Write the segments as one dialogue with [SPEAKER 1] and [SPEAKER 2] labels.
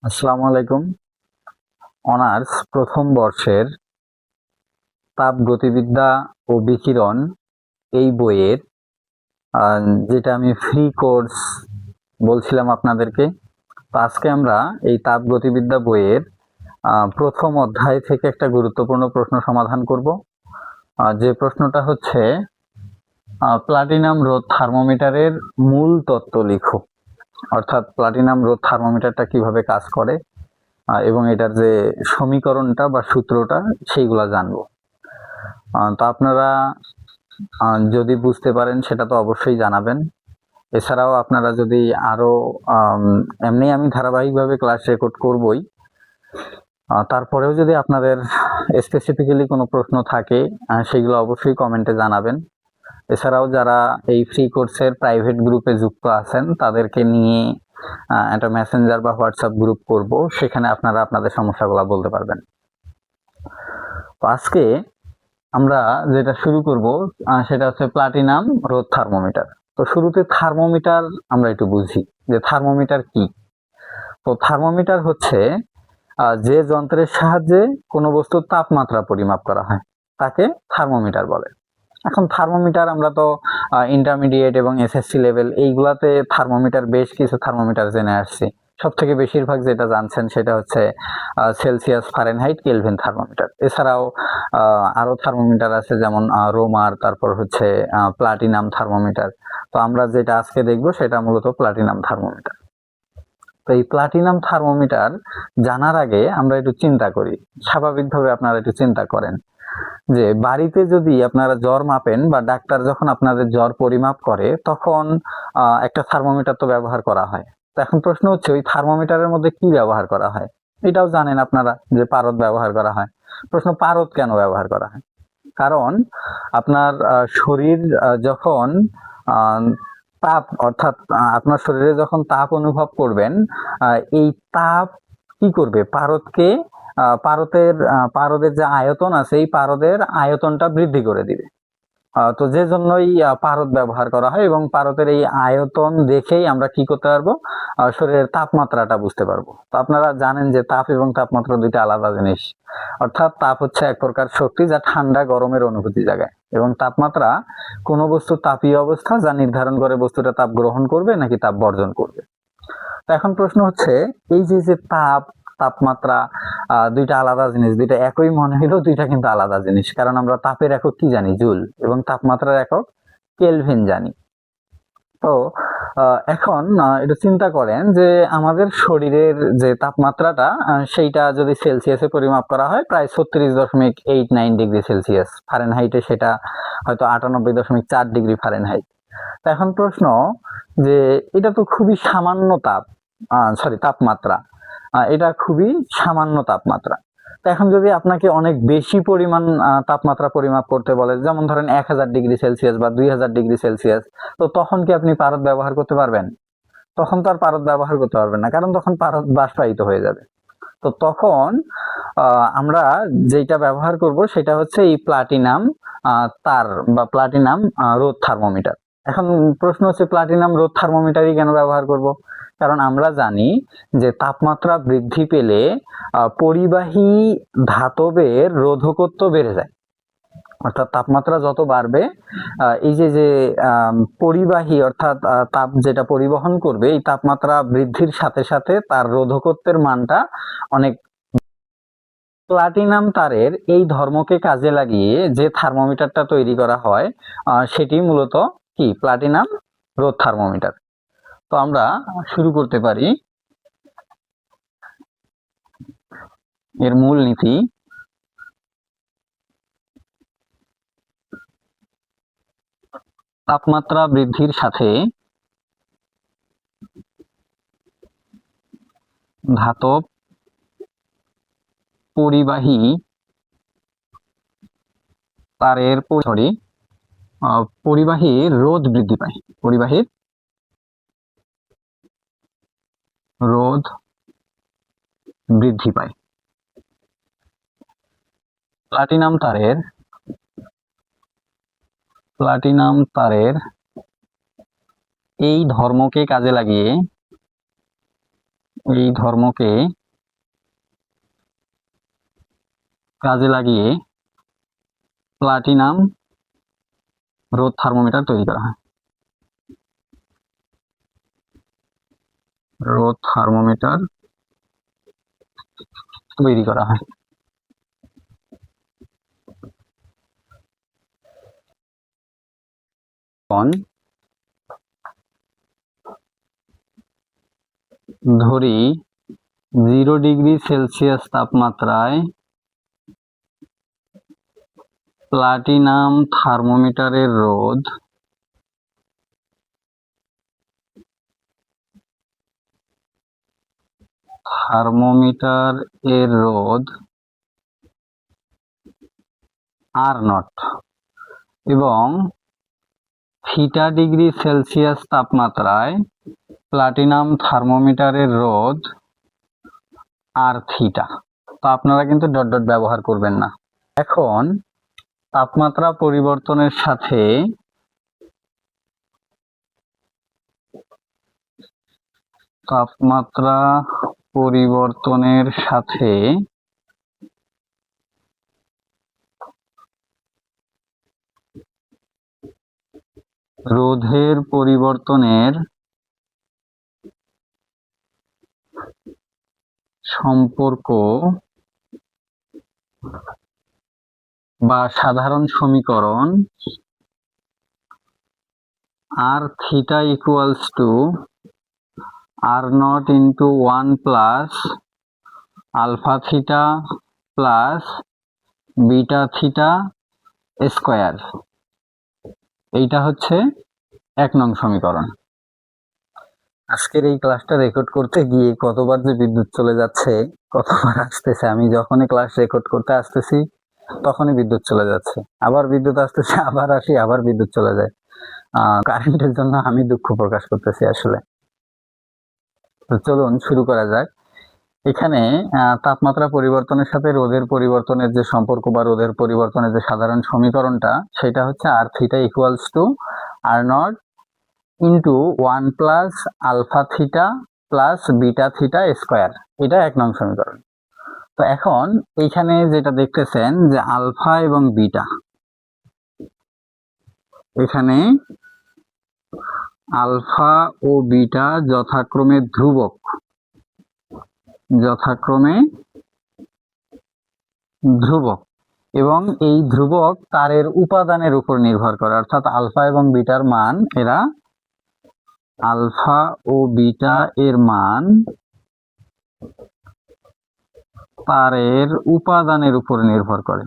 [SPEAKER 1] আসসালামু আলাইকুম। অনার্স প্রথম বর্ষের তাপগতিবিদ্যা ও বিকিরণ এই বইয়ের যেটা আমি ফ্রি কোর্স বলছিলাম আপনাদেরকে। তো আজকে আমরা এই তাপগতিবিদ্যা বইয়ের প্রথম অধ্যায় থেকে একটা গুরুত্বপূর্ণ প্রশ্ন সমাধান করব। যে প্রশ্নটা হচ্ছে প্লাটিনাম রোধ থার্মোমিটারের মূল তত্ত্ব লিখো। অর্থাৎ প্লাটিনাম রোধ থার্মোমিটারটা কিভাবে কাজ করে এবং এটার যে সমীকরণটা বা সূত্রটা সেইগুলা জানবো। তো আপনারা যদি বুঝতে পারেন সেটা তো অবশ্যই জানাবেন। এছাড়াও আপনারা যদি আরো এমনি আমি ধারাবাহিকভাবে ক্লাস রেকর্ড করবই, তারপরেও যদি আপনাদের স্পেসিফিক্যালি কোনো প্রশ্ন থাকে সেগুলো অবশ্যই কমেন্টে জানাবেন। এছাড়াও যারা এই ফ্রি কোর্সের প্রাইভেট গ্রুপে যুক্ত আছেন তাদেরকে নিয়ে একটা মেসেঞ্জার বা হোয়াটসঅ্যাপ গ্রুপ করব, সেখানে আপনারা আপনাদের সমস্যাগুলো বলতে পারবেন। তো আজকে আমরা যেটা শুরু করব সেটা হচ্ছে প্লাটিনাম রোধ থার্মোমিটার। তো শুরুতে থার্মোমিটার আমরা একটু বুঝি যে থার্মোমিটার কি। তো থার্মোমিটার হচ্ছে যে যন্ত্রের সাহায্যে কোনো বস্তুর তাপমাত্রা পরিমাপ করা হয় তাকে থার্মোমিটার বলে। এখন থার্মোমিটার আমরা তো ইন্টারমিডিয়েট এবং এসএসসি লেভেল এইগুলাতে থার্মোমিটার, বেশ কিছু থার্মোমিটার জেনে আসছি। সব থেকে বেশিরভাগ যেটা জানছেন সেটা হচ্ছে সেলসিয়াস, ফারেনহাইট, কেলভিন থার্মোমিটার। এছাড়াও আরো থার্মোমিটার আছে, যেমন রোমার, তারপর হচ্ছে প্লাটিনাম থার্মোমিটার। তো আমরা যেটা আজকে দেখব সেটা মূলত প্লাটিনাম থার্মোমিটার। তো এই প্লাটিনাম থার্মোমিটার জানার আগে আমরা একটু চিন্তা করি। স্বাভাবিকভাবে আপনারা একটু চিন্তা করেন যে বাড়িতে যদি আপনারা জ্বর মাপেন বা ডাক্তার যখন আপনাদের জ্বর পরিমাপ করে তখন একটা থার্মোমিটার তো ব্যবহার করা হয়। তো এখন প্রশ্ন হচ্ছে ওই থার্মোমিটারের মধ্যে কি ব্যবহার করা হয়? এটাও জানেন আপনারা যে পারদ ব্যবহার করা হয়। প্রশ্ন, পারদ কেন ব্যবহার করা হয়? কারণ আপনার শরীর যখন তাপ, অর্থাৎ আপনার শরীরে যখন তাপ অনুভব করবেন, এই তাপ কি করবে? পারদকে, পারদের যে আয়তন আছে এই পারদের আয়তনটা বৃদ্ধি করে দিবে। তো যে জন্যই পারদ ব্যবহার করা হয়, এবং পারদের এই আয়তন দেখেই আমরা কি করতে পারবো? শরীরের তাপমাত্রাটা বুঝতে পারবো। তো আপনারা জানেন যে তাপ এবং তাপমাত্রা দুইটা আলাদা জিনিস। অর্থাৎ তাপ হচ্ছে এক প্রকার শক্তি যা ঠান্ডা গরমের অনুভূতি জাগায়, এবং তাপমাত্রা কোনো বস্তুর তাপীয় অবস্থা যা নির্ধারণ করে বস্তুটা তাপ গ্রহণ করবে নাকি তাপ বর্জন করবে। তো এখন প্রশ্ন হচ্ছে, এই যে তাপ, তাপমাত্রা দুইটা আলাদা জিনিস, দুইটা একই মনে হলেও দুইটা কিন্তু আলাদা জিনিস। কারণ আমরা তাপের একক কি জানি? জুল। এবং তাপমাত্রার একক কেলভিন জানি। তো এখন একটু চিন্তা করেন যে আমাদের শরীরের যে তাপমাত্রাটা সেইটা যদি সেলসিয়াসে পরিমাপ করা হয় প্রায় 36.89 ডিগ্রি সেলসিয়াস, ফারেনহাইটে সেটা হয়তো 98.4 ডিগ্রি ফারেনহাইট। এখন প্রশ্ন যে এটা তো খুবই সামান্য তাপমাত্রা, এটা খুবই সামান্য তাপমাত্রা। তো এখন যদি আপনাকে অনেক বেশি পরিমাণ তাপমাত্রা পরিমাপ করতে বলে, যেমন ধরেন 1000 ডিগ্রি সেলসিয়াস বা 2000 ডিগ্রি সেলসিয়াস, তো তখন কি আপনি পারদ ব্যবহার করতে পারবেন? তখন তো আর পারদ ব্যবহার করতে পারবেন না, কারণ তখন পারদ বাষ্পায়িত হয়ে যাবে। তো তখন আমরা যেটা ব্যবহার করব সেটা হচ্ছে এই প্লাটিনাম তার বা প্লাটিনাম রোধ থার্মোমিটার। এখন প্রশ্ন হচ্ছে, প্লাটিনাম রোধ থার্মোমিটারই কেন ব্যবহার করব? কারণ আমরা জানি যে তাপমাত্রা বৃদ্ধি পেলে পরিবাহী ধাতবের রোধকত্ব বেড়ে যায়। অর্থাৎ তাপমাত্রা যত বাড়বে, এই যে পরিবাহী, অর্থাৎ তাপ যেটা পরিবহন করবে, এই তাপমাত্রা বৃদ্ধির সাথে সাথে তার রোধকত্বের মানটা অনেক। প্লাটিনাম তারের এই ধর্মকে কাজে লাগিয়ে যে থার্মোমিটারটা তৈরি করা হয় সেটি মূলত কি? প্লাটিনাম রোধ থার্মোমিটার। তো আমরা শুরু করতে পারি। এর মূল নীতি: তাপমাত্রা বৃদ্ধির সাথে ধাতব পরিবাহী তারের পরিবাহীর রোধ বৃদ্ধি পায়। পরিবাহীর রোধ বৃদ্ধি পায়। প্লাটিনাম তারের এই ধর্মকে কাজে লাগিয়ে এই ধর্মকে কাজে লাগিয়ে প্লাটিনাম রোধ থার্মোমিটার তৈরি করা হয়। রোধ থার্মোমিটার তৈরি করা হয়। ধরি 0 ডিগ্রি সেলসিয়াস তাপমাত্রায় প্লাটিনাম থার্মোমিটারের রোধ R0 এবং থিটা ডিগ্রি সেলসিয়াস তাপমাত্রায় প্লাটিনাম থার্মোমিটারের রোধ আর থিটা। তো আপনারা কিন্তু ডট ডট ব্যবহার করবেন না। এখন তাপমাত্রা পরিবর্তনের সাথে রোধের পরিবর্তনের সম্পর্ক বা সাধারণ সমীকরণ R theta equals to R0 into 1 plus alpha theta plus beta theta square, এইটা হচ্ছে 1 নং সমীকরণ। আজকের এই ক্লাসটা রেকর্ড করতে গিয়ে কতবার যে বিদ্যুৎ চলে যাচ্ছে, কতবার আসতেছে, আমি যখনই ক্লাস রেকর্ড করতে আসতেছি তখনই বিদ্যুৎ চলে যাচ্ছে, আবার বিদ্যুৎ আসতেছে, আবার আসি, আবার বিদ্যুৎ চলে যায়। কারেন্টের জন্য আমি দুঃখ প্রকাশ করতেছি আসলে। তো চলুন শুরু করা যাক। এখানে তাপমাত্রা পরিবর্তনের সাথে রোধের পরিবর্তনের যে সম্পর্ক বা রোধের পরিবর্তনের যে সাধারণ সমীকরণটা, সেটা হচ্ছে R theta equals to R0 into 1 plus alpha theta plus beta theta square, এটা 1 নং সমীকরণ। তো এখন এইখানে যেটা দেখতেছেন যে আলফা এবং বিটা, এখানে আলফা ও বিটা যথাক্রমে ধ্রুবক, এবং এই ধ্রুবক তারের উপাদানের উপর নির্ভর করে, অর্থাৎ আলফা এবং বিটার মান, এরা আলফা ও বিটা এর মান তারের উপাদানের উপর নির্ভর করে,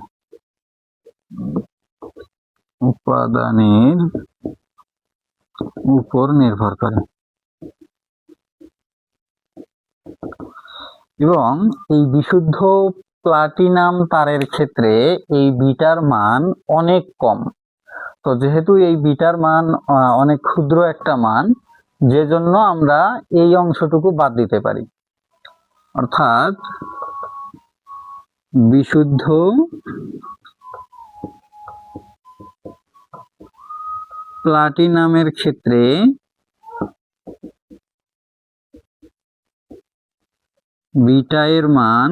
[SPEAKER 1] এবং এই বিশুদ্ধ প্লাটিনাম তারের ক্ষেত্রে এই বিটার মান অনেক কম। তো যেহেতু এই বিটার মান অনেক ক্ষুদ্র একটা মান, যে জন্য আমরা এই অংশটুকু বাদ দিতে পারি, অর্থাৎ বিশুদ্ধ প্লাটিনামের ক্ষেত্রে বিটা এর মান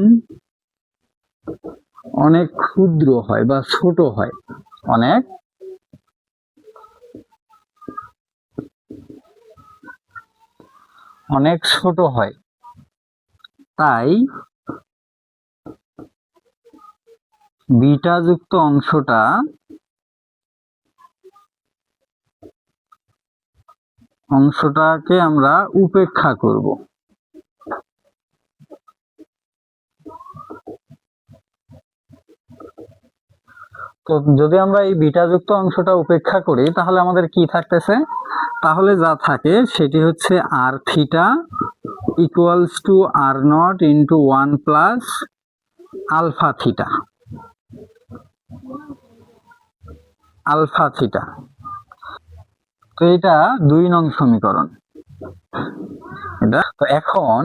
[SPEAKER 1] অনেক ক্ষুদ্র হয় বা ছোট হয়, অনেক ছোট হয়। তাই বিটা যুক্ত অংশটাকে আমরা উপেক্ষা করব। তো যদি আমরা এই বিটা যুক্ত অংশটা উপেক্ষা করি, তাহলে আমাদের কি থাকতেছে? তাহলে যা থাকে সেটি হচ্ছে R theta equals to R0 into 1 plus alpha theta. তো এটা 2 নং সমীকরণ। তো এখন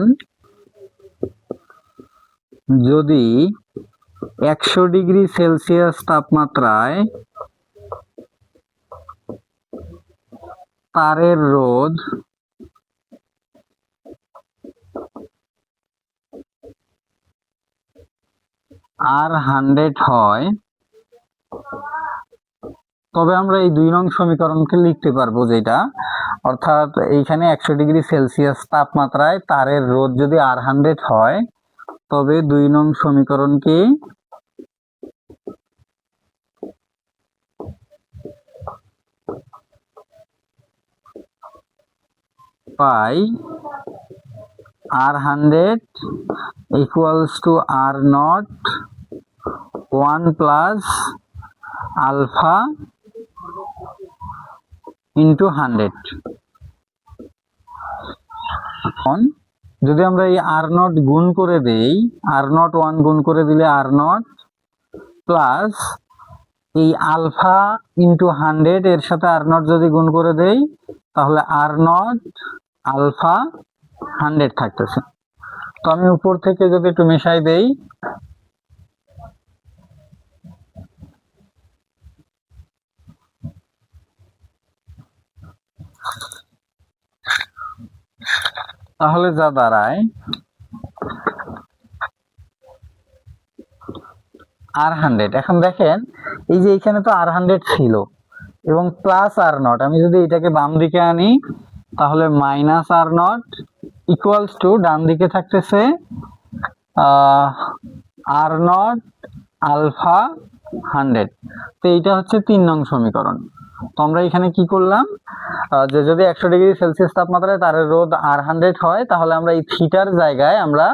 [SPEAKER 1] যদি 100 ডিগ্রি সেলসিয়াস তাপমাত্রায় তারের রোধ আর 100 হয়, তবে আমরা এই 2 নং সমীকরণকে লিখতে পারবো, যেটা অর্থাৎ এইখানে 100 ডিগ্রি সেলসিয়াস তাপমাত্রায় তারের রোধ যদি R100 হয়, তবে 2 নং সমীকরণকে পাই R100 equals to R0 1 plus alpha into 100। এখন যদি আমরা এই R0 গুণ করে দেই, R0 1 গুণ করে দিলে R0 প্লাস এই আলফা ইন্টু 100 এর সাথে R0 যদি গুণ করে দেই, তাহলে R0 আলফা 100 থাকতেছে। তো আমি উপর থেকে যদি একটু মেশাই দেই, তাহলে যা দাঁড়ায় R100। এখন দেখেন এই যে এখানে তো R100 ছিল এবং প্লাস R0, আমি যদি এটাকে বাম দিকে আনি তাহলে মাইনাস R0 ইকুয়ালস টু ডান দিকে থাকতেছে R0 আলফা 100। তো এইটা হচ্ছে 3 নং সমীকরণ। তো আমরা এখানে কি করলাম, যে যদি 100 ডিগ্রি সেলসিয়াস তাপমাত্রায় তারের রোধ R100 হয়, তাহলে আমরা এই থিটার জায়গায় আমরা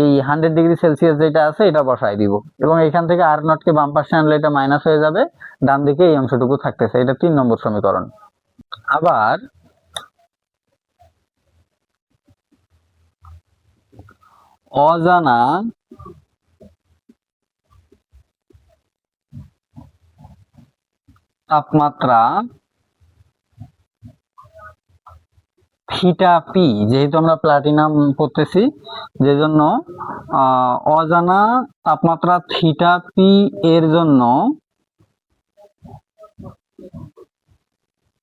[SPEAKER 1] এই 100 ডিগ্রি সেলসিয়াস যেটা আছে এটা বসাই দিব, এবং এখান থেকে R0 কে বাম পাশে আনলে এটা মাইনাস হয়ে যাবে, ডান দিকে এই অংশটুকু থাকতেছে। এটা 3 নম্বর সমীকরণ। আবার অজানা তাপমাত্রা থিটা পি, যেহেতু আমরা প্লাটিনাম করতেছি, যে জন্য অজানা তাপমাত্রা থিটা পি এর জন্য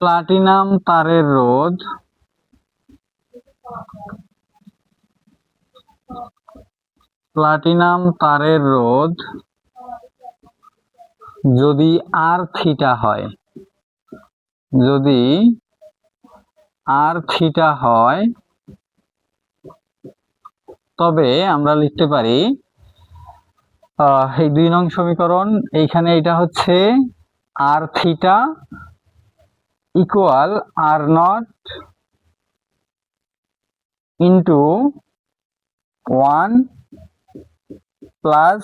[SPEAKER 1] প্লাটিনাম তারের রোধ যদি আর থিটা হয়, তবে আমরা লিখতে পারি এই 2 নং সমীকরণ, এইখানে এটা হচ্ছে R theta equal R0 into 1 plus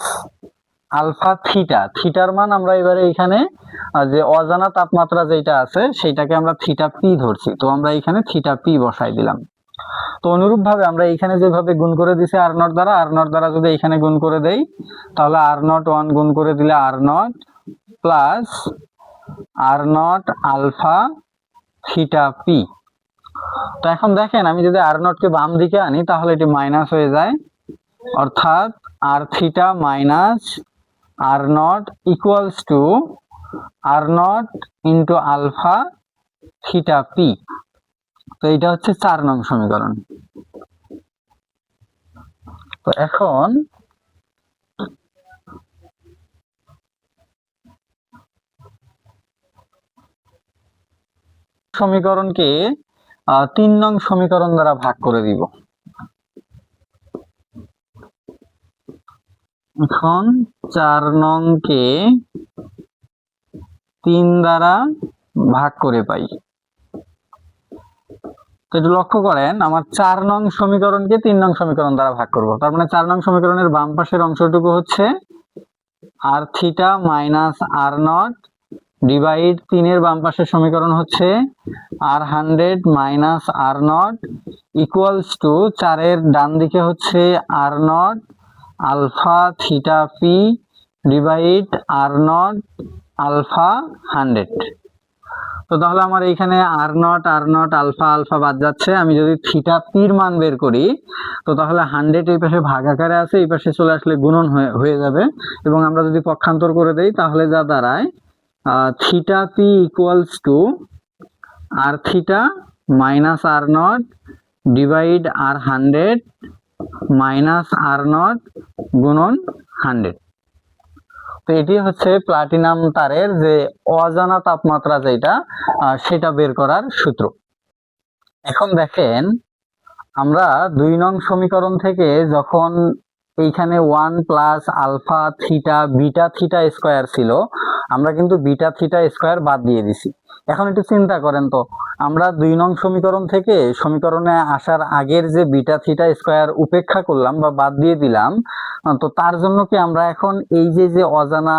[SPEAKER 1] alpha theta. থিটার মান আমরা এবারে এখানে যে অজানা তাপমাত্রা যেটা আছে সেটাকে আমরা থিটা পি ধরছি, তো আমরা এখানে থিটা পি বসাই দিলাম। তো অনুরূপ ভাবে আমরা এখানে যেভাবে গুণ করে দিছি R0 দ্বারা যদি এখানে গুণ করে দেই, তাহলে R0 1 গুণ করে দিলে R0 plus R0 alpha theta P. তো এখন দেখেন আমি যদি R0 কে বাম দিকে আনি তাহলে এটি মাইনাস হয়ে যায়, অর্থাৎ R theta minus R0 equals to R0 into alpha theta P. তো এটা হচ্ছে 4 নং সমীকরণ। তো এখন সমীকরণকে 3 নং সমীকরণ দ্বারা ভাগ করে দিব। এখন 4 নং কে 3 দ্বারা ভাগ করে পাই। তো একটু লক্ষ্য করেন, আমার 4 নং সমীকরণকে 3 নং সমীকরণ দ্বারা ভাগ করব। তার মানে 4 নং সমীকরণের বাম পাশের অংশটুকু হচ্ছে R theta minus R0 divide 3 এর বাম পাশের সমীকরণ হচ্ছে R100 minus R0 equals two 4 এর ডান দিকে হচ্ছে R0 alpha theta P divide R0 alpha 100। তো তাহলে আমার এখানে R0 আলফা আলফা বাদ যাচ্ছে। আমি যদি থিটা পির মান বের করি, তো তাহলে 100 এই পাশে ভাগ আকারে আছে, এই পাশে চলে আসলে গুণন হয়ে যাবে, এবং আমরা যদি পক্ষান্তর করে দেই তাহলে যা দাঁড়ায় theta P equals to R theta minus R0 divide R100 minus R0 গুণন 100। তো এটি হচ্ছে প্লাটিনাম তারের যে অজানা তাপমাত্রা যেটা সেটা বের করার সূত্র। এখন দেখেন আমরা 2 নং সমীকরণ থেকে যখন এইখানে 1 plus alpha theta beta theta square ছিল, আমরা কিন্তু বিটা থিটা স্কোয়ার বাদ দিয়ে দিছি। এখন একটু চিন্তা করেন তো, আমরা 2 নং সমীকরণ থেকে সমীকরণে আসার আগের যে বিটা থিটা স্কোয়ার উপেক্ষা করলাম বা বাদ দিয়ে দিলাম, তো তার জন্য কি আমরা এখন এই যে অজানা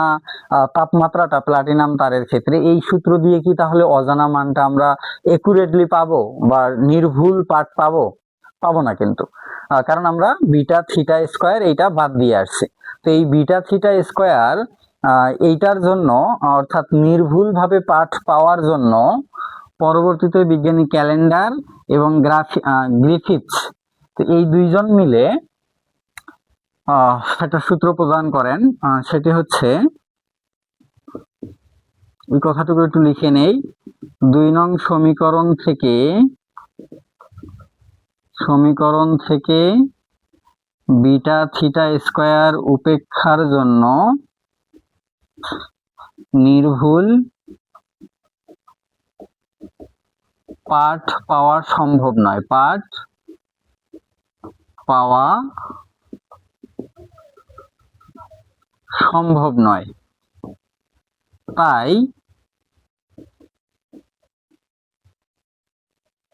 [SPEAKER 1] তাপমাত্রাটা প্লাটিনাম তারের ক্ষেত্রে এই সূত্র দিয়ে কি তাহলে অজানা মানটা আমরা একুরেটলি পাবো বা নির্ভুল পাঠ পাবো? পাবো না কিন্তু, কারণ আমরা বিটা থিটা স্কোয়ার এইটা বাদ দিয়ে আসছি। তো এই বিটা থিটা স্কোয়ার এইটার জন্য অর্থাৎ নির্ভুল ভাবে পাঠ পাওয়ার জন্য পরবর্তীতে বিজ্ঞানী ক্যালেন্ডার এবং গ্রিফিথস, তো এই দুইজন মিলে একটা সূত্র প্রদান করেন। সেটি হচ্ছে, এই কথাটুকু একটু লিখে নেই, 2 নং সমীকরণ থেকে বিটা থিটা স্কোয়ার উপেক্ষার জন্য নির্ভুল পাঠ পাওয়া সম্ভব নয়, পাঠ পাওয়া সম্ভব নয়। তাই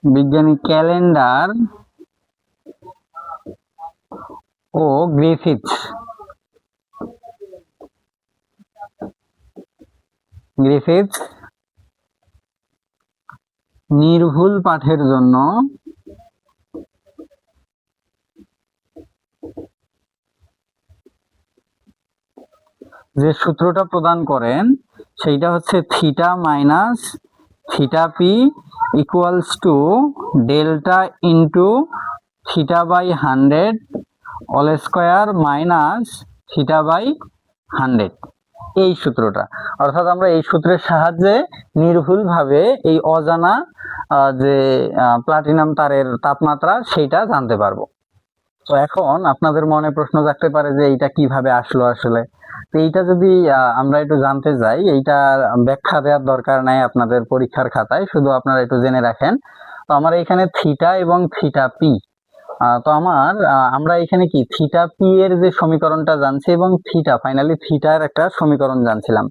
[SPEAKER 1] বিজ্ঞানী ক্যালেন্ডার ও গ্রিফিথস নির্ভুল পাঠের জন্য যে সূত্রটা প্রদান করেন সেইটা হচ্ছে theta minus theta P equals to delta into theta by 100 all square minus theta by 100। এই সূত্রটা, অর্থাৎ আমরা এই সূত্রের সাহায্যে নির্ভুলভাবে এই অজানা যে প্লাটিনাম তারের তাপমাত্রা সেইটা জানতে পারবো। তো এখন আপনাদের মনে প্রশ্ন জাগতে পারে যে এইটা কিভাবে আসলো আসলে। তো এইটা যদি আমরা একটু জানতে যাই, এইটা ব্যাখ্যা দেওয়ার দরকার নাই আপনাদের পরীক্ষার খাতায়, শুধু আপনারা একটু জেনে রাখেন। তো আমার এখানে থিটা এবং থিটা পি, তো আমরা এখানে কি থিটা পি এর যে সমীকরণটা জানছি এবং ফাইনালি থিটার একটা সমীকরণ জানছিলাম।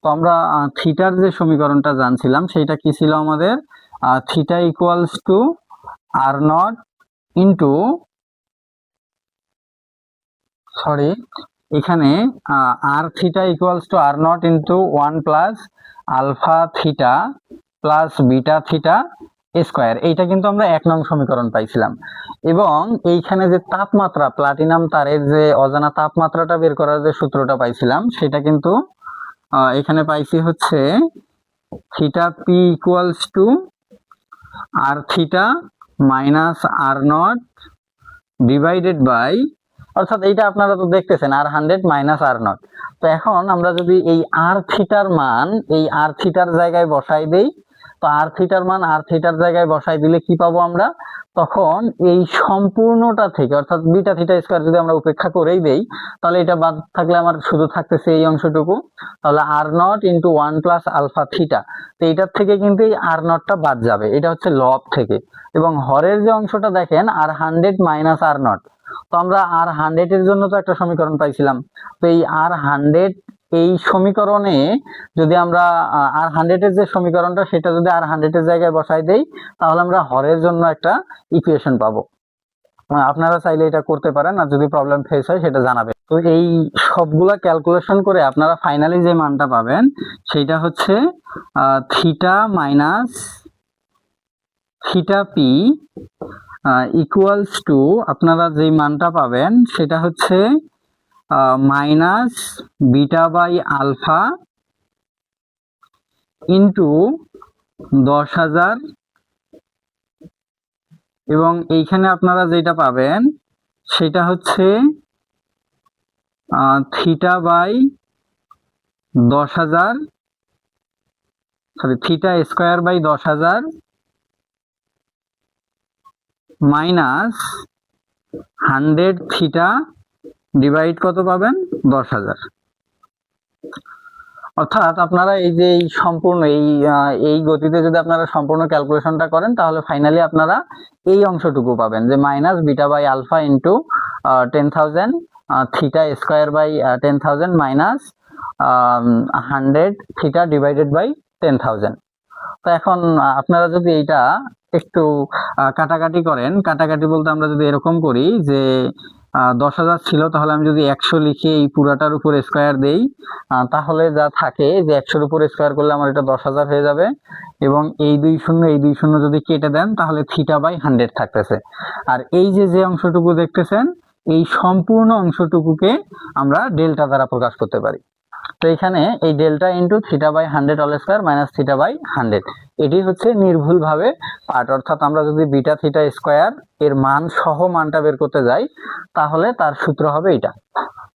[SPEAKER 1] তো আমরা থিটার যে সমীকরণটা জানছিলাম সেইটা কি ছিল আমাদের, theta equals to R not into, sorry এখানে R theta equals to R not into 1 plus alpha theta plus beta theta square. এইটা কিন্তু আমরা 1 নং সমীকরণ পাইছিলাম। এবং এইখানে যে তাপমাত্রা প্লাটিনাম তারের যে অজানা তাপমাত্রাটা বের করার যে সূত্রটা পাইছিলাম সেটা কিন্তু এখানে পাইছি হচ্ছে theta P equals to R theta minus R not divided by, অর্থাৎ এইটা আপনারা তো দেখতেছেন আর 100 মাইনাস আর নট। তো এখন আমরা যদি এই আর থিটার মান এই আর থিটার জায়গায় বসাই দেই, তো আর থিটার মান আর থিটার জায়গায় বসাই দিলে কি পাবো আমরা, তখন এই সম্পূর্ণটা থেকে অর্থাৎ বিটা থিটা স্কোয়ার যদি আমরা উপেক্ষা করেই দেই, তাহলে এটা বাদ থাকলে আমার শুধু থাকতেছে এই অংশটুকু, তাহলে R not into 1 plus alpha theta. তো এইটার থেকে কিন্তু এই আর নটটা বাদ যাবে, এটা হচ্ছে লব থেকে। এবং হরের যে অংশটা দেখেন আর 100 মাইনাস আর নট, তো আমরা আর 100 এর জন্য তো একটা সমীকরণ পাইছিলাম। তো এই আর 100 এই সমীকরণে যদি আমরা আর 100 এর যে সমীকরণটা সেটা যদি আর 100 এর জায়গায় বসাই দেই, তাহলে আমরা হরের জন্য একটা ইকুয়েশন পাবো। আপনারা চাইলে এটা করতে পারেন, আর যদি প্রবলেম ফেস হয় সেটা জানাবেন। তো এই সবগুলা ক্যালকুলেশন করে আপনারা ফাইনালি যে মানটা পাবেন সেটা হচ্ছে theta minus theta P equals to, আপনারা যে মানটা পাবেন সেটা হচ্ছে minus beta by alpha into 10,000, এবং এইখানে আপনারা যেটা পাবেন সেটা হচ্ছে theta by 10,000, sorry theta square by 10,000 minus 100 theta divide কত পাবেন 10,000। অর্থাৎ আপনারা এই যে এই সম্পূর্ণ এই গতিতে যদি আপনারা সম্পূর্ণ ক্যালকুলেশনটা করেন তাহলে ফাইনালি আপনারা এই অংশটুকু পাবেন যে minus beta by alpha into 10,000 theta square by 10,000 minus 100 theta divided by 10,000। তো এখন আপনারা যদি এইটা একটু কাটাকাটি করেন, কাটাকাটি বলতে আমরা যদি এরকম করি যে 10,000 ছিল, তাহলে আমি যদি 100 লিখে এই পুরাটার উপর স্কোয়ার দেই তাহলে যা থাকে যে 100-র উপর স্কোয়ার করলে আমার এটা 10,000 হয়ে যাবে, এবং এই দুই শূন্য যদি কেটে দেন তাহলে থিটা বাই 100 থাকতেছে। আর এই যে অংশটুকু দেখতেছেন এই সম্পূর্ণ অংশটুকুকে আমরা ডেল্টা দ্বারা প্রকাশ করতে পারি। তো এখানে এই delta into theta by 100 all square minus theta by 100 এটি হচ্ছে নির্ভুলভাবে পার্ট। অর্থাৎ আমরা যদি বিটা থিটা স্কোয়ার এর মান সহ মানটা বের করতে যাই তাহলে তার সূত্র হবে এটা।